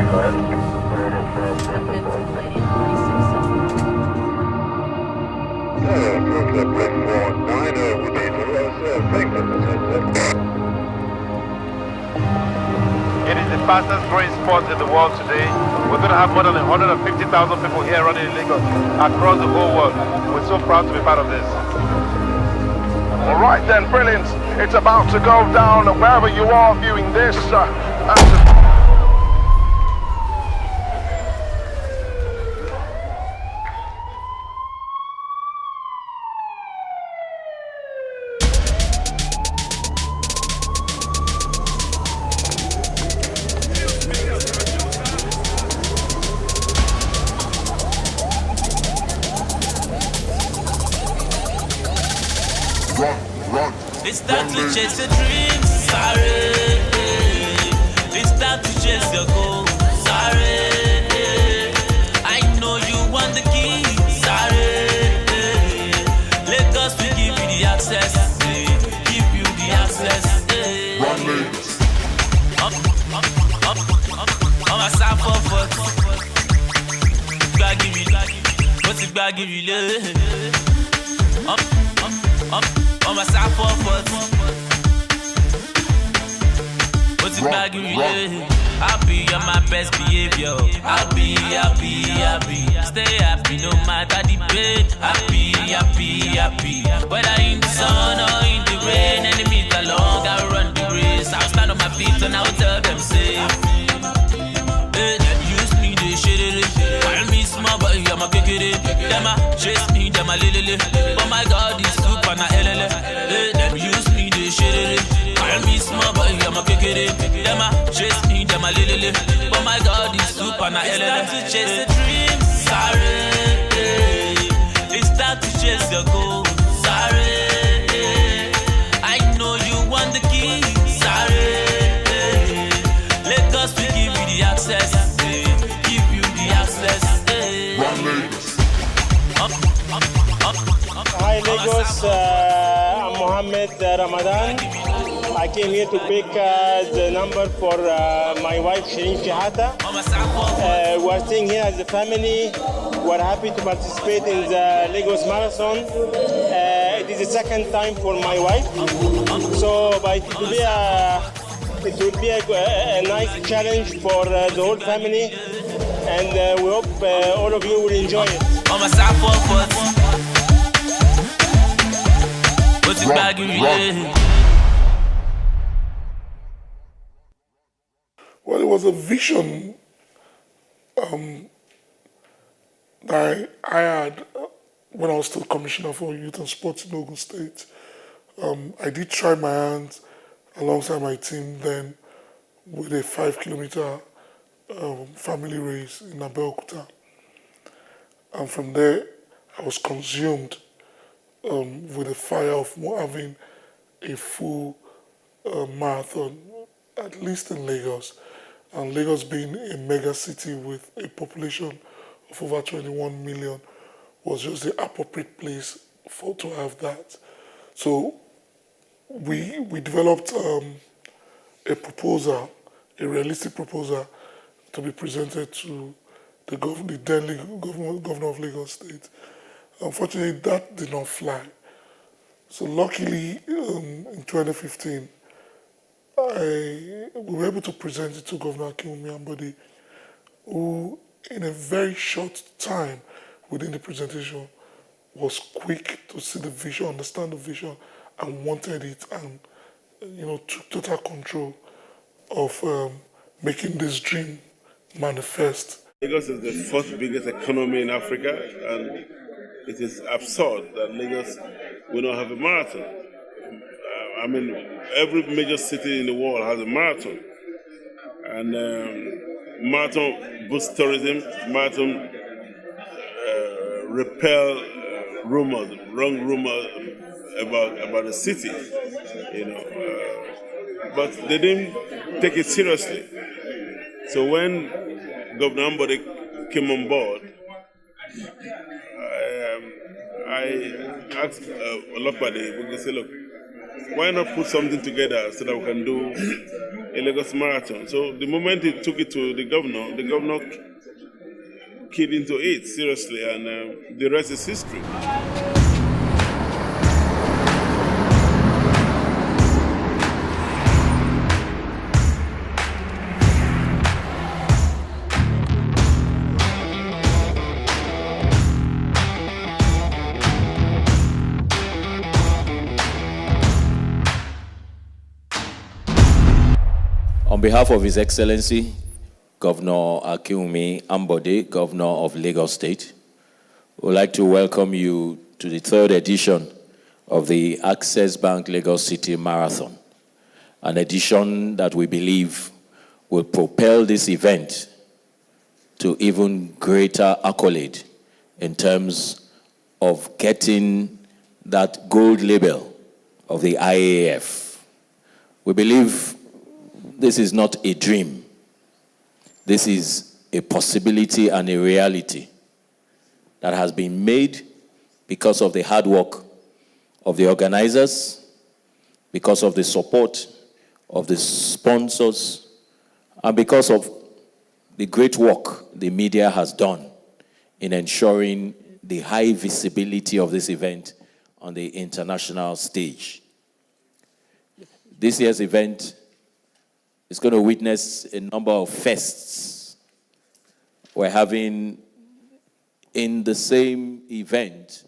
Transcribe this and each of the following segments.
It is the fastest growing sport in the world today. We're going to have more than 150,000 people here running in Lagos across the whole world. We're so proud to be part of this. All right then, brilliant. It's about to go down wherever you are viewing this. It's time to chase your dreams, sorry. It's time to chase your goals, sorry. I know you want the key, sorry. Lagos will give you the access, give you the access. On my side for what's it gonna give you? On my side for what's it gonna give you? I'll be on my best behavior. I'll be. Stay happy no matter the pain. Happy. Whether in the sun or in the rain, enemies along, I'll run the race. I'll stand on my feet and I'll tell them safe. Use me, they shit it. Call me small, but I'm a kick it. Them a chase me, them a lily. But my God is super na LL. Them use me, they shit it. Call me small, but I'm a kick it. Them a chase me, them a lily. But my God is super na LL. It's time to chase the dream, sorry. It's time to chase your goal, sorry. I know you want the key, sorry. Lagos will give you the access, give you the access. Hi Lagos, I'm Mohammed Ramadan. I came here to pick the number for my wife Shireen Shihata. We're staying here as a family. We're happy to participate in the Lagos Marathon. It is the second time for my wife. So but it will be a nice challenge for the whole family. And we hope all of you will enjoy it. On my side for what's it gonna give you? Well, it was a vision that I had when I was still Commissioner for Youth and Sports in Ogun State. I did try my hands alongside my team then with a 5-kilometer family race in Abeokuta. And from there, I was consumed with the fire of having a full marathon, at least in Lagos. And Lagos being a mega city with a population of over 21 million was just the appropriate place to have that. So we developed a proposal, a realistic proposal to be presented to the then governor of Lagos State. Unfortunately, that did not fly. So luckily, in 2015, we were able to present it to Governor Akinwumi Ambode, who, in a very short time within the presentation, was quick to see the vision, understand the vision, and wanted it, and took total control of making this dream manifest. Lagos is the fourth biggest economy in Africa, and it is absurd that Lagos will not have a marathon. I mean, every major city in the world has a marathon, and marathon boosts tourism. Marathon repel wrong rumors about the city, but they didn't take it seriously. So when Governor Ambode came on board, I asked Olopade, we said, look, why not put something together so that we can do a Lagos Marathon. So the moment he took it to the governor keyed into it seriously, and the rest is history. On behalf of His Excellency, Governor Akinwumi Ambode, Governor of Lagos State, we'd like to welcome you to the third edition of the Access Bank Lagos City Marathon, an edition that we believe will propel this event to even greater accolade in terms of getting that gold label of the IAAF. We believe this is not a dream. This is a possibility and a reality that has been made because of the hard work of the organizers, because of the support of the sponsors, and because of the great work the media has done in ensuring the high visibility of this event on the international stage. This year's event is going to witness a number of fests. We're having, in the same event,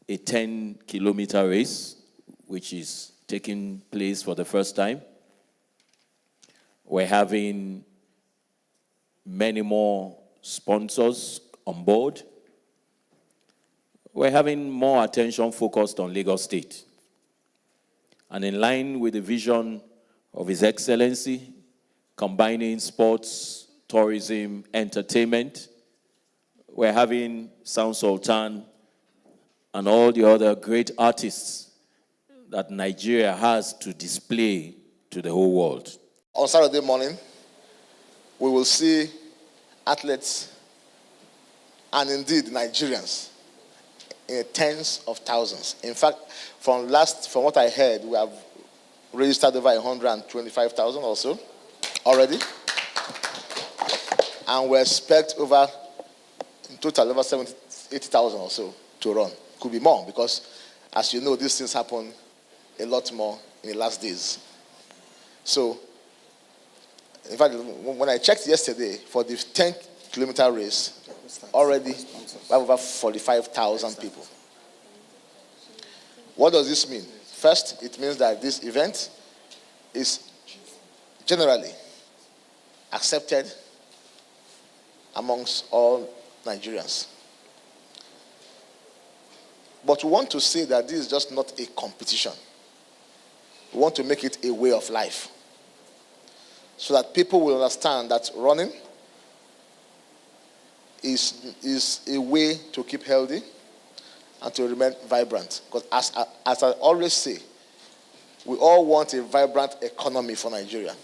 a 10-kilometer race, which is taking place for the first time. We're having many more sponsors on board. We're having more attention focused on Lagos State. And in line with the vision of His Excellency, combining sports, tourism, entertainment, we're having Sound Sultan and all the other great artists that Nigeria has to display to the whole world. On Saturday morning, we will see athletes and indeed Nigerians in tens of thousands. In fact, from what I heard, we have registered over 125,000 or so already. And we expect in total, over 80,000 or so to run. Could be more because, as you know, these things happen a lot more in the last days. So, in fact, when I checked yesterday, for the 10-kilometer race, already we have over 45,000 people. What does this mean? First, it means that this event is generally accepted amongst all Nigerians. But we want to say that this is just not a competition. We want to make it a way of life, so that people will understand that running is a way to keep healthy and to remain vibrant. Because as I always say, we all want a vibrant economy for Nigeria.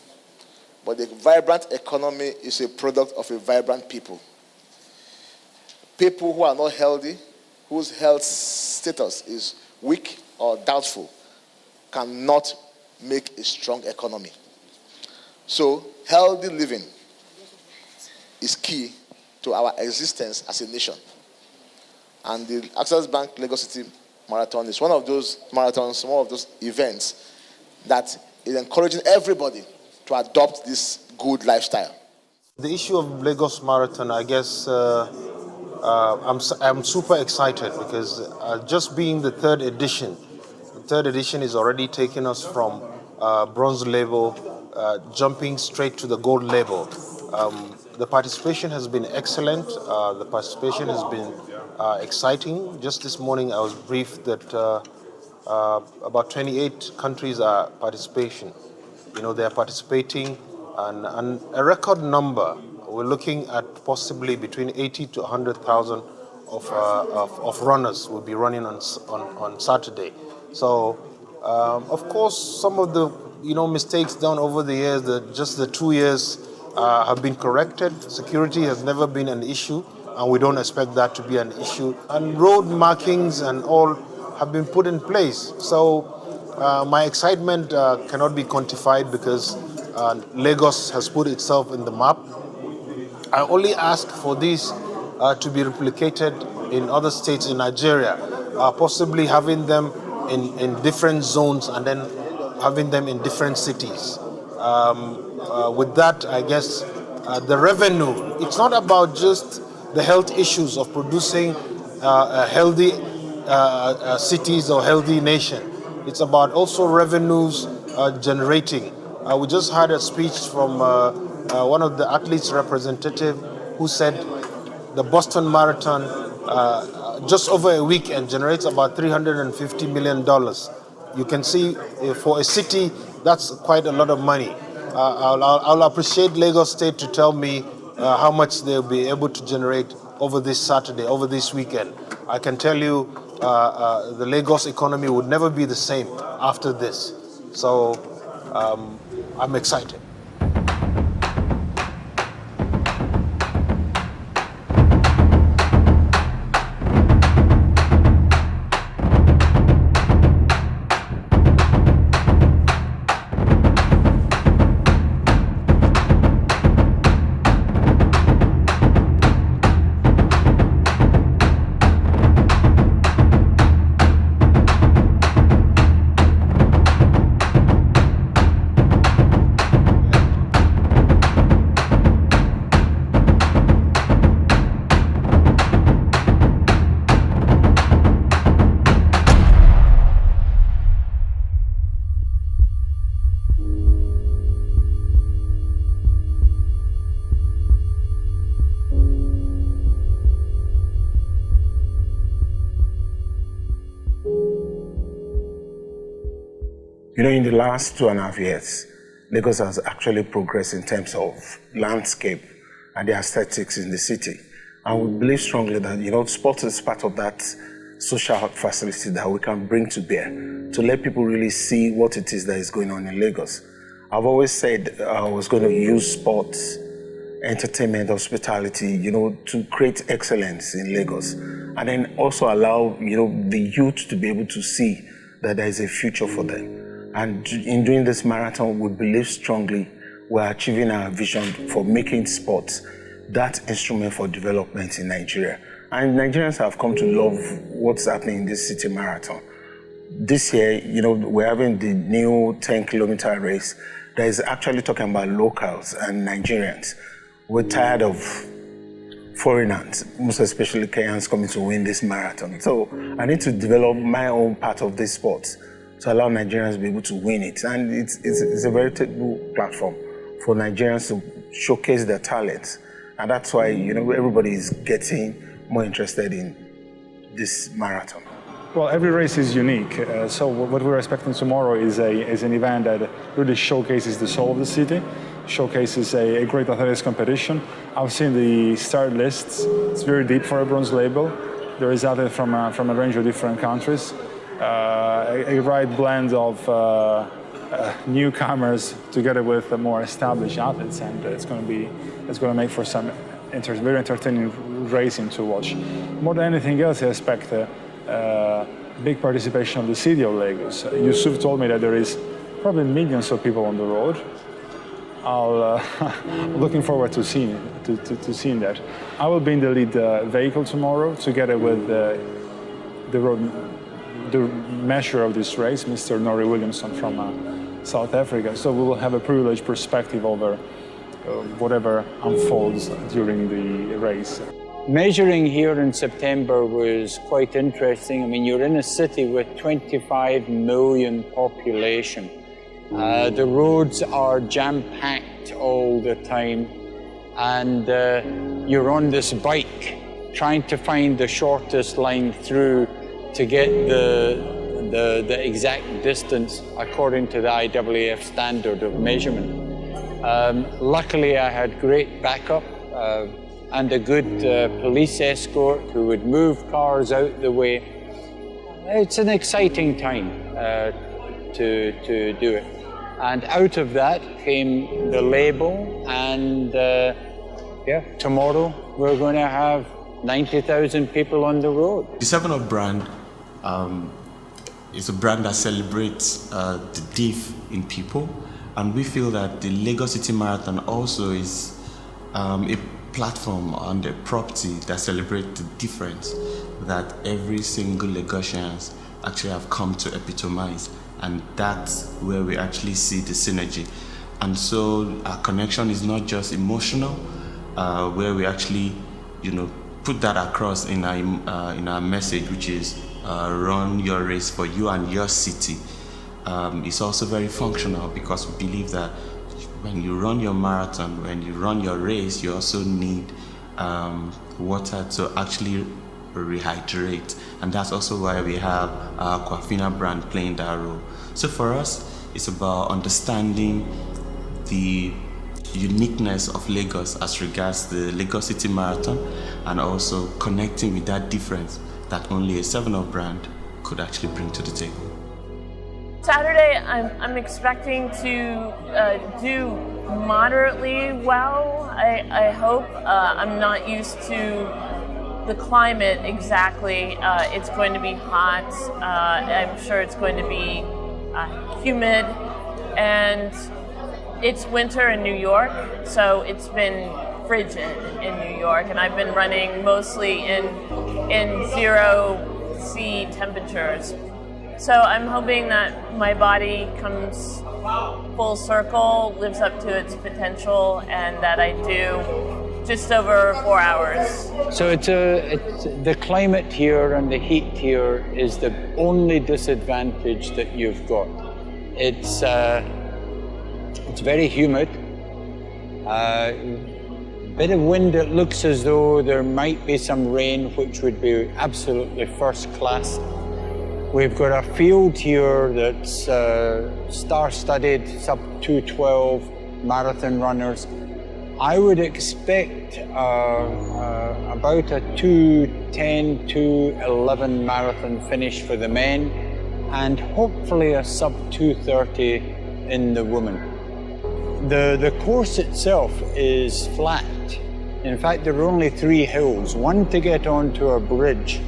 But the vibrant economy is a product of a vibrant people. People who are not healthy, whose health status is weak or doubtful, cannot make a strong economy. So, healthy living is key to our existence as a nation. And the Access Bank Lagos City Marathon is one of those marathons, one of those events that is encouraging everybody to adopt this good lifestyle. The issue of Lagos Marathon, I guess I'm super excited because just being the third edition is already taking us from bronze level, jumping straight to the gold level. The participation has been excellent. The participation has been exciting. Just this morning I was briefed that about 28 countries are participating. They are participating, and a record number. We're looking at possibly between 80 to 100,000 of runners will be running on Saturday. So, of course, some of the mistakes done over the years, just the 2 years, have been corrected. Security has never been an issue, and we don't expect that to be an issue. And road markings and all have been put in place. So, my excitement cannot be quantified because Lagos has put itself in the map. I only ask for this to be replicated in other states in Nigeria, possibly having them in different zones and then having them in different cities. With that, I guess the revenue, it's not about just the health issues of producing healthy cities or healthy nation. It's about also revenues generating. We just had a speech from one of the athletes' representative who said the Boston Marathon just over a weekend generates about $350 million. You can see for a city, that's quite a lot of money. I'll appreciate Lagos State to tell me how much they'll be able to generate over this Saturday, over this weekend. I can tell you the Lagos economy would never be the same after this. So I'm excited. You know, in the last 2.5 years, Lagos has actually progressed in terms of landscape and the aesthetics in the city. And we believe strongly that, you know, sports is part of that social facility that we can bring to bear to let people really see what it is that is going on in Lagos. I've always said I was going to use sports, entertainment, hospitality, you know, to create excellence in Lagos. And then also allow, you know, the youth to be able to see that there is a future for them. And in doing this marathon, we believe strongly we're achieving our vision for making sports that instrument for development in Nigeria. And Nigerians have come to love what's happening in this city marathon. This year, you know, we're having the new 10-kilometer race that is actually talking about locals and Nigerians. We're tired of foreigners, most especially Kenyans, coming to win this marathon. So I need to develop my own part of this sport to allow Nigerians to be able to win it. And it's a veritable platform for Nigerians to showcase their talents. And that's why, you know, everybody is getting more interested in this marathon. Well, every race is unique. So what we're expecting tomorrow is an event that really showcases the soul of the city, showcases a great athletics competition. I've seen the start lists. It's very deep for a bronze label. There is athletes from a range of different countries. A right blend of newcomers together with more established athletes, and it's going to make for some very entertaining racing to watch. More than anything else, I expect big participation of the city of Lagos. Yusuf told me that there is probably millions of people on the road. I'm looking forward to seeing that. I will be in the lead vehicle tomorrow together with the measure of this race, Mr. Norrie Williamson from South Africa. So we will have a privileged perspective over whatever unfolds during the race. Measuring here in September was quite interesting. I mean, you're in a city with 25 million population. The roads are jam-packed all the time, and you're on this bike trying to find the shortest line through to get the exact distance according to the IAAF standard of measurement. Luckily, I had great backup and a good police escort who would move cars out the way. It's an exciting time to do it. And out of that came the label, and tomorrow we're going to have 90,000 people on the road. The 7Up brand is a brand that celebrates the div in people, And we feel that the Lagos City Marathon also is a platform and a property that celebrates the difference that every single Lagosians actually have come to epitomize. And that's where we actually see the synergy. And so our connection is not just emotional, where we actually, put that across in our message, which is run your race for you and your city. It's also very functional because we believe that when you run your marathon, when you run your race, you also need water to actually rehydrate. And that's also why we have our Aquafina brand playing that role. So for us, it's about understanding the uniqueness of Lagos as regards the Lagos City Marathon, and also connecting with that difference that only a 7UP brand could actually bring to the table. Saturday, I'm expecting to do moderately well. I hope. I'm not used to the climate exactly. It's going to be hot. I'm sure it's going to be humid, and it's winter in New York, so it's been frigid in New York, and I've been running mostly in 0 C temperatures. So I'm hoping that my body comes full circle, lives up to its potential, and that I do just over 4 hours. So it's the climate here and the heat here is the only disadvantage that you've got. It's very humid. Bit of wind. It looks as though there might be some rain, which would be absolutely first class. We've got a field here that's star-studded, sub 2:12 marathon runners. I would expect about a 2:10, 2:11 marathon finish for the men, and hopefully a sub 2:30 in the women. The course itself is flat. In fact, there are only 3 hills, one to get onto a bridge,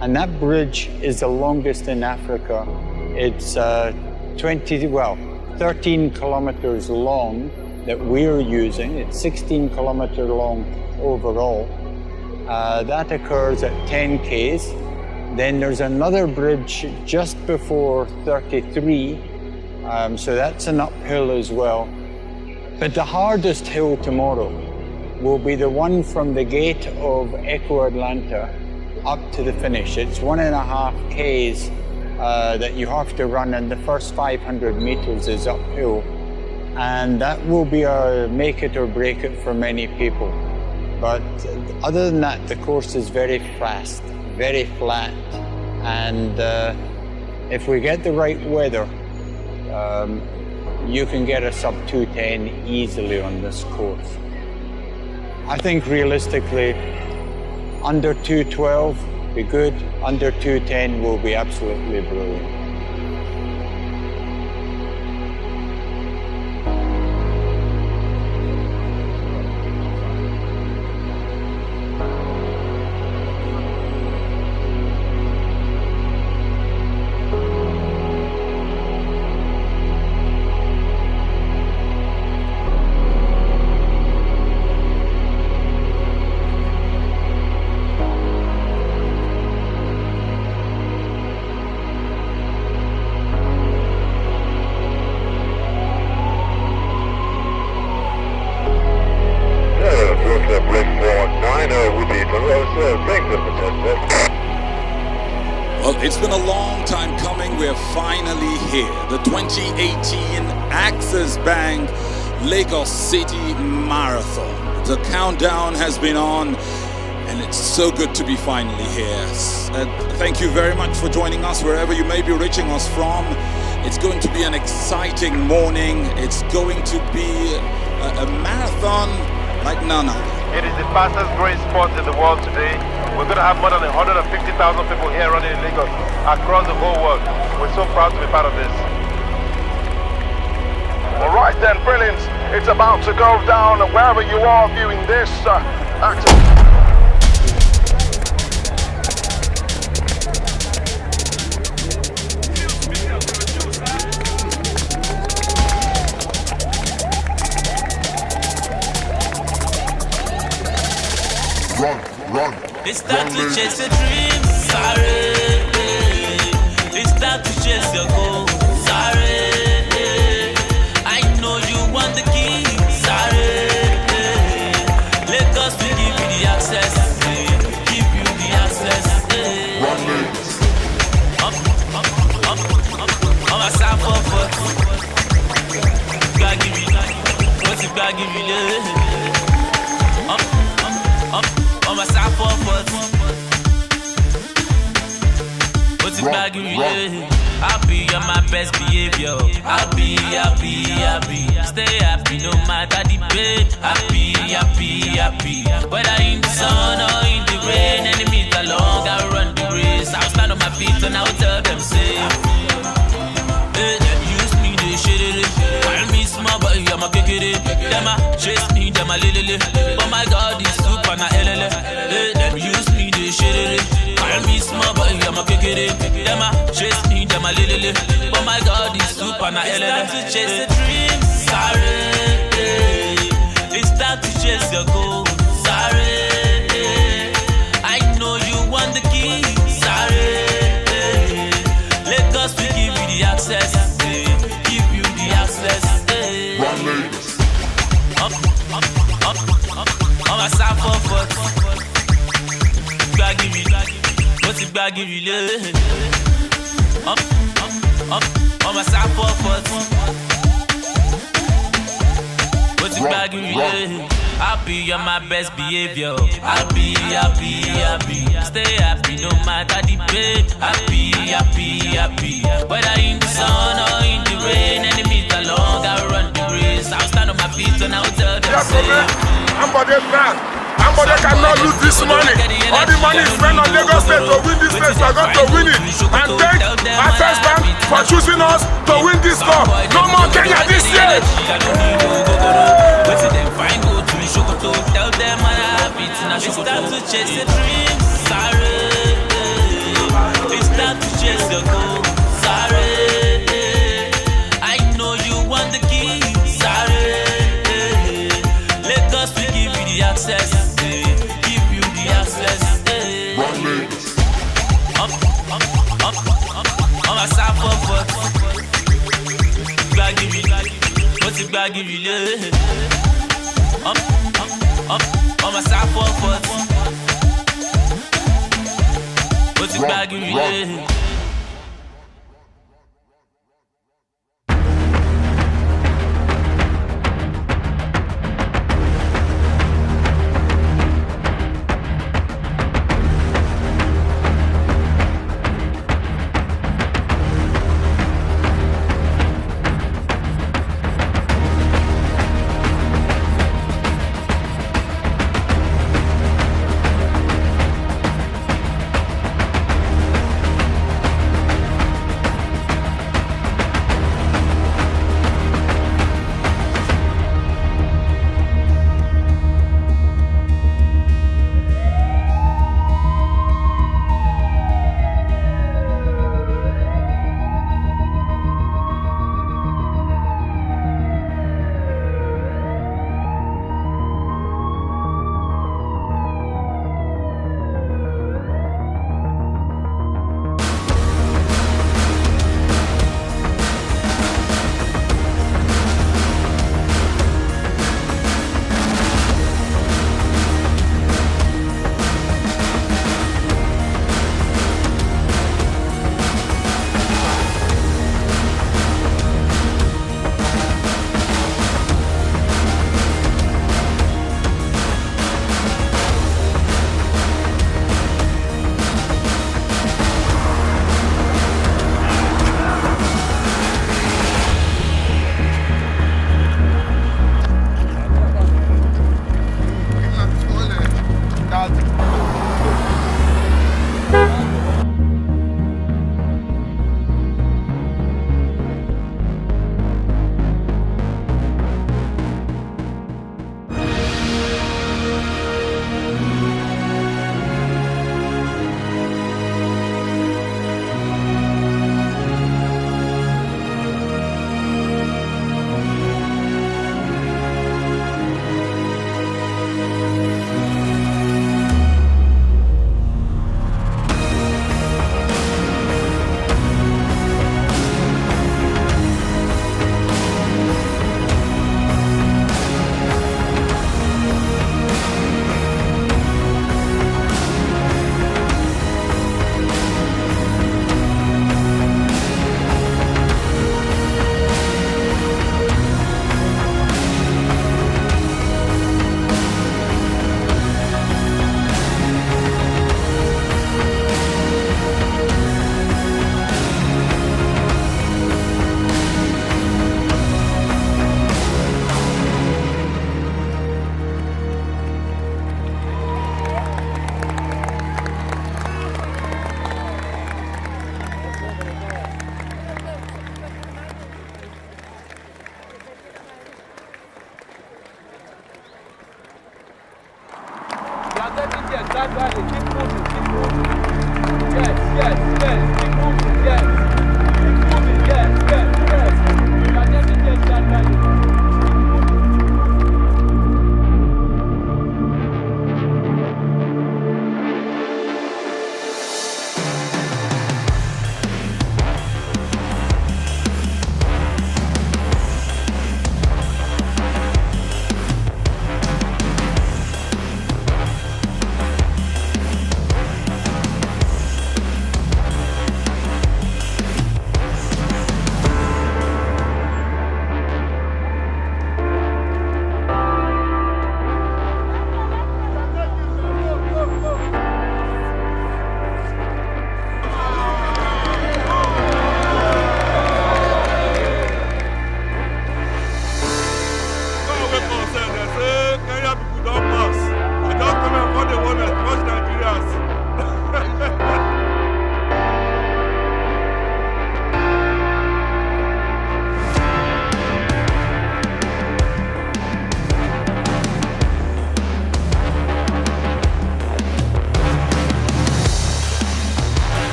and that bridge is the longest in Africa. It's 13 kilometers long that we're using. It's 16 kilometers long overall. That occurs at 10 Ks. Then there's another bridge just before 33, so that's an uphill as well. But the hardest hill tomorrow will be the one from the gate of Echo Atlanta up to the finish. It's 1.5 Ks that you have to run, and the first 500 meters is uphill. And that will be a make it or break it for many people. But other than that, the course is very fast, very flat. And if we get the right weather, you can get a sub 2:10 easily on this course. I think realistically, under 2:12 be good, under 2:10 will be absolutely brilliant. Well, it's been a long time coming. We're finally here. The 2018 Axis Bank Lagos City Marathon. The countdown has been on, and it's so good to be finally here. Thank you very much for joining us wherever you may be reaching us from. It's going to be an exciting morning. It's going to be a marathon like none other. It is the fastest growing sport in the world today. We're going to have more than 150,000 people here running in Lagos across the whole world. We're so proud to be part of this. All right then, brilliant. It's about to go down wherever you are viewing this. It's time to chase your dreams, sorry. It's time to chase your goals, sorry. I know you want the key, sorry. Lagos will give you the access, give you the access. On va s'avoir for God give you, what if God give you on va s'avoir for what if God give you I'll be on my best behavior. I'll be. Stay happy no matter the pain. Happy. Whether in the sun or in the rain, enemies along, I run the race. I'll stand on my feet and I'll tell them say, hey, them use me, they shit it. Call me small, but I'm a kick it. Them a chase me, them a lily. But my God is super na LL. Hey, them use me, they shit it. Call me small, but I'm a kick it. Them a chase me, them a lily. But my God is super na LL. It's time to chase the dreams, sorry. It's time to chase your goals, sorry. I know you want the key, sorry. Lagos will give you the access, give you the access. On va s'avoir for God give you, what if God give you on va s'avoir for what if God give you I'll be on my best behavior. I'll be. Stay happy no matter the pain. Happy. Whether in the sun or in the rain, enemies along, I run the race. I'll stand on my feet and I'll tell them. Ambode cannot lose this money. All the money is spent on Lagos State to win this place. We're going to win it. And thank our first bank for choosing us to win this cup. No more Kenya this year. Tell them I have it. Now it's time to chase the dreams, sorry. It's time to chase your goals, sorry. I know you want the key, sorry. Lagos will give you the access, give you the access. On va s'avoir for God give you, what if God give you on va s'avoir for what if God give you Start rallying. Keep moving. Keep moving. Yes. Keep moving. Yes. Keep moving. Yes. You can definitely start rallying.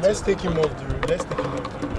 Let's take him off the road. Let's take him off the road.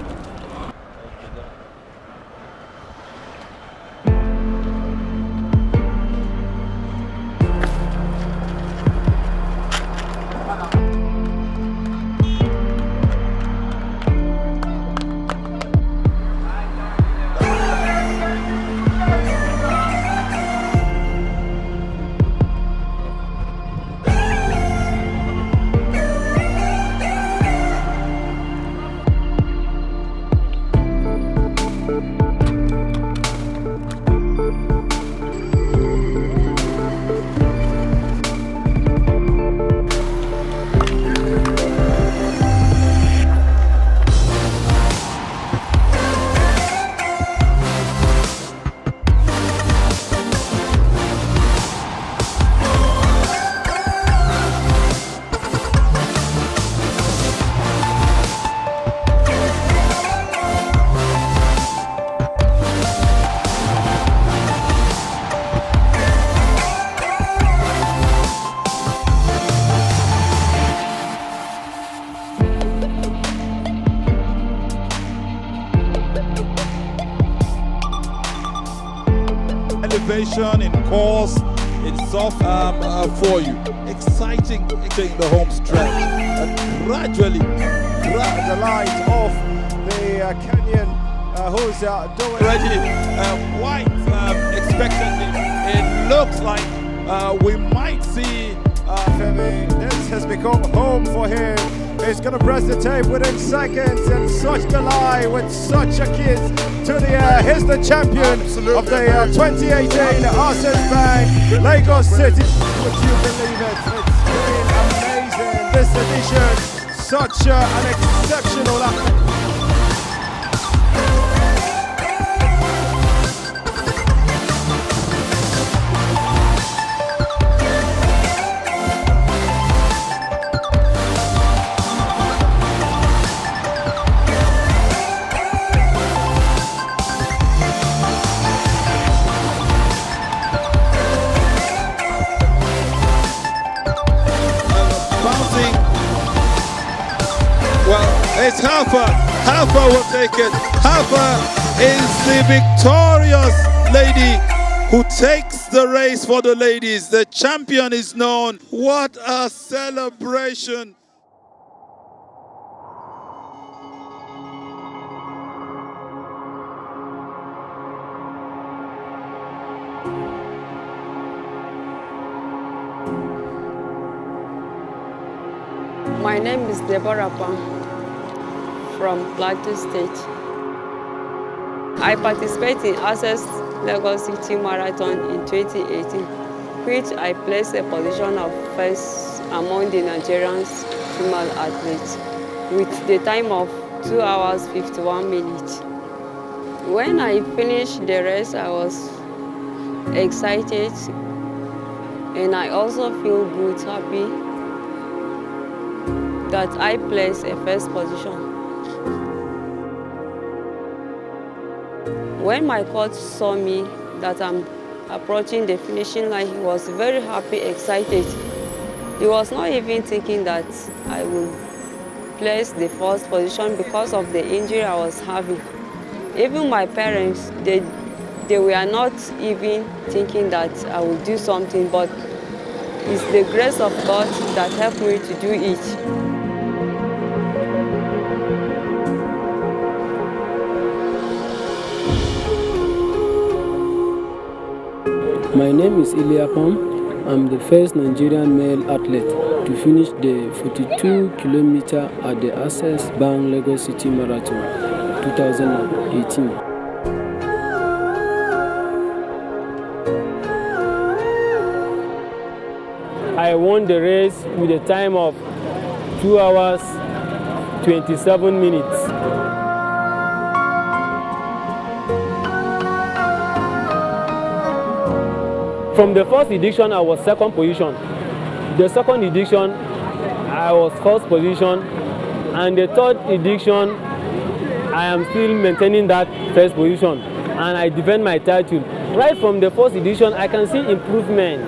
Elevation in course itself for you. Exciting taking the home stretch and gradually grab the light of the Kenyan who's doing already quite expectantly. It looks like we might see Femi. This has become home for him. He's going to press the tape within seconds, and such delight with such a kiss to the air. Here's the champion of the 2018 Access Bank Lagos City. Would you believe it? It's been amazing this edition. Such an exceptional athlete. It's Halfa Heifer will take it. Heifer is the victorious lady who takes the race for the ladies. The champion is known. What a celebration. My name is Deborah Pam from Plateau State. I participated in Access Lagos City Marathon in 2018, which I placed a position of first among the Nigerian female athletes with the time of 2 hours 51 minutes. When I finished the race, I was excited and I also feel good, happy that I placed a first position. When my coach saw me that I'm approaching the finishing line, he was very happy, excited. He was not even thinking that I would place the first position because of the injury I was having. Even my parents, they were not even thinking that I would do something, but it's the grace of God that helped me to do it. My name is Ilya Pam. I'm the first Nigerian male athlete to finish the 42 kilometer at the Access Bank Lagos City Marathon 2018. I won the race with a time of 2 hours 27 minutes. From the first edition, I was second position. The second edition, I was first position. And the third edition, I am still maintaining that first position. And I defend my title. Right from the first edition, I can see improvement.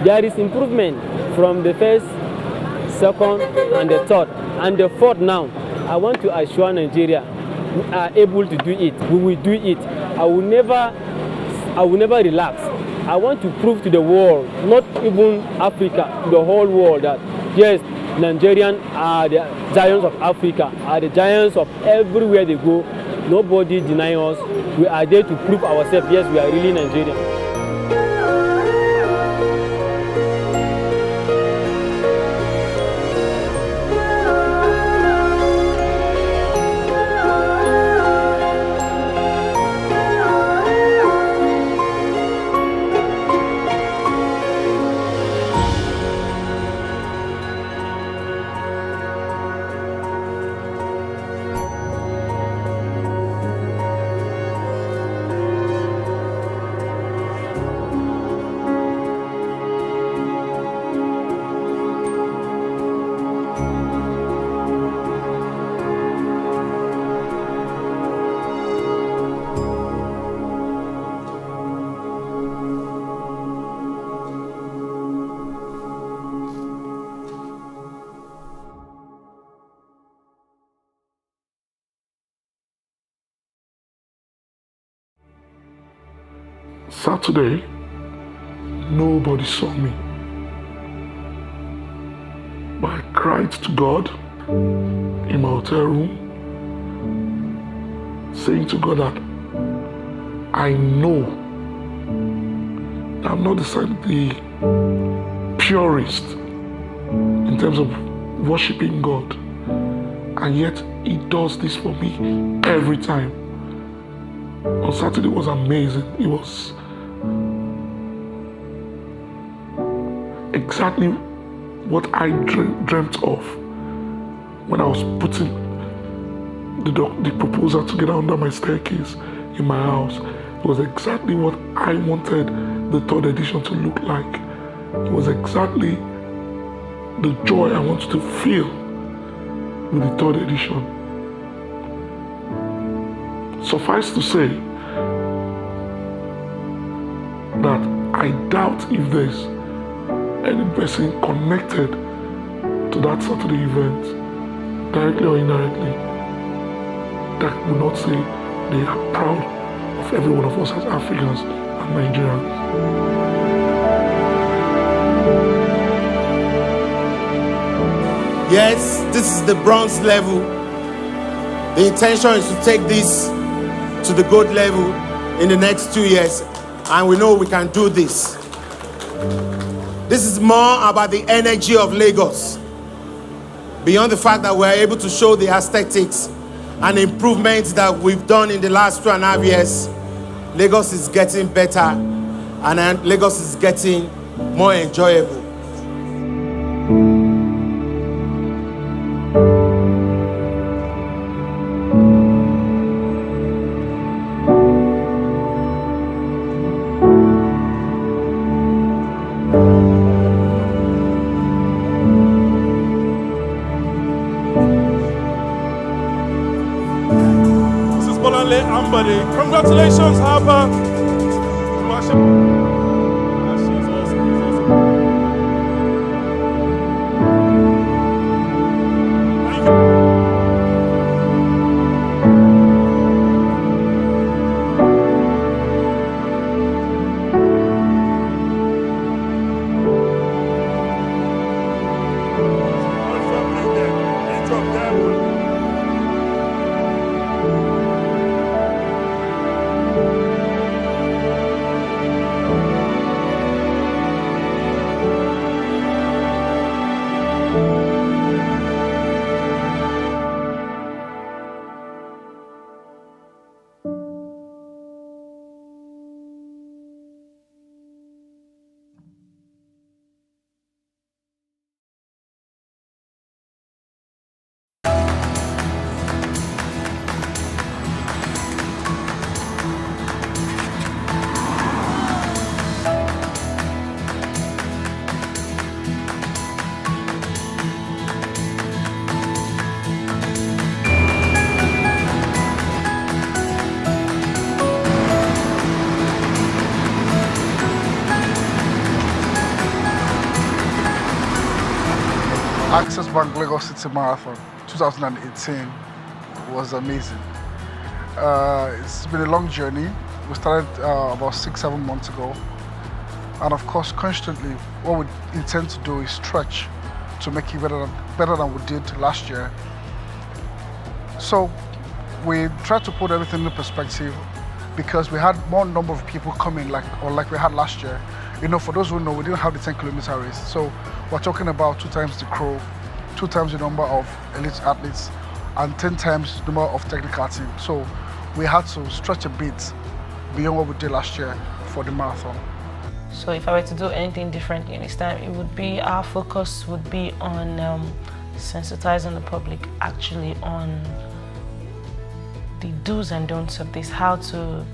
There is improvement from the first, second, and the third. And the fourth now, I want to assure Nigeria we are able to do it. We will do it. I will never relax. I want to prove to the world, not even Africa, the whole world, that yes, Nigerians are the giants of Africa, are the giants of everywhere they go. Nobody deny us. We are there to prove ourselves. Yes, we are really Nigerian. Saturday, nobody saw me. But I cried to God in my hotel room, saying to God that I know that I'm not the purest in terms of worshiping God. And yet He does this for me every time. On Saturday was amazing. It was exactly what I dreamt of when I was putting the proposal together under my staircase in my house. It was exactly what I wanted the third edition to look like. It was exactly the joy I wanted to feel with the third edition. Suffice to say that I doubt if there's any person connected to that Saturday event, directly or indirectly, that will not say they are proud of every one of us as Africans and Nigerians. Yes, this is the bronze level. The intention is to take this to the gold level in the next 2 years, and we know we can do this. This is more about the energy of Lagos. Beyond the fact that we're able to show the aesthetics and improvements that we've done in the last 2.5 years, Lagos is getting better and Lagos is getting more enjoyable. Congratulations, Harper. Access Bank Lagos City Marathon 2018 was amazing. It's been a long journey. We started about 6-7 months ago. And of course, constantly, what we intend to do is stretch to make it better than we did last year. So we tried to put everything in perspective because we had more number of people coming like we had last year. You know, for those who know, we didn't have the 10-kilometer race. So we're talking about 2 times the crew, 2 times the number of elite athletes, and 10 times the number of technical team. So we had to stretch a bit beyond what we did last year for the marathon. So if I were to do anything differently this time, it would be, our focus would be on sensitizing the public actually on the do's and don'ts of this, how to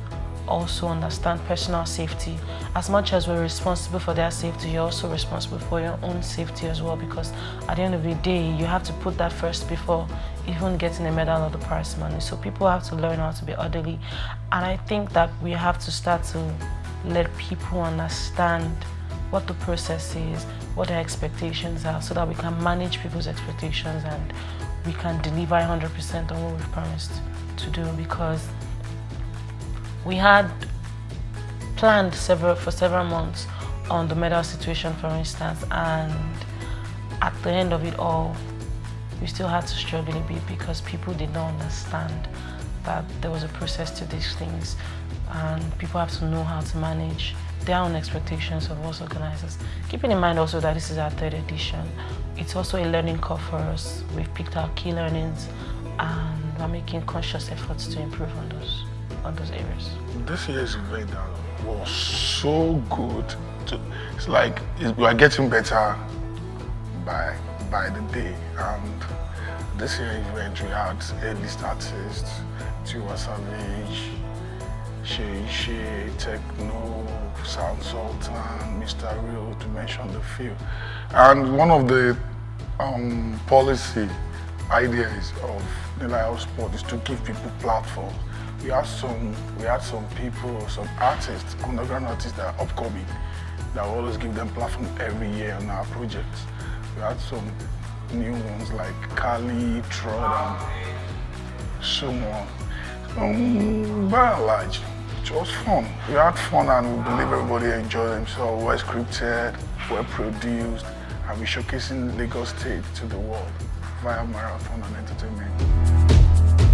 also understand personal safety. As much as we're responsible for their safety, you're also responsible for your own safety as well, because at the end of the day, you have to put that first before even getting a medal or the prize money. So people have to learn how to be orderly. And I think that we have to start to let people understand what the process is, what their expectations are, so that we can manage people's expectations and we can deliver 100% on what we've promised to do. Because we had planned for several months on the medal situation, for instance, and at the end of it all, we still had to struggle a bit because people did not understand that there was a process to these things, and people have to know how to manage their own expectations of us organizers. Keeping in mind also that this is our 3rd edition, it's also a learning curve for us. We've picked our key learnings and we're making conscious efforts to improve on those areas. This year's event was so good. It's like we are getting better by the day. And this year's event we had A-list artists, Tiwa Savage, Shay, Techno, Sound Sultan, Mr. Real, to mention the few. And one of the policy ideas of the Nile Sport is to give people platforms. We had some people, some artists, underground artists that are upcoming, that will always give them platform every year on our projects. We had some new ones like Kali, Trod, and so on. By and large, it was fun. We had fun and we believe everybody enjoyed themselves. Well scripted, well produced, and we're showcasing Lagos State to the world via marathon and entertainment.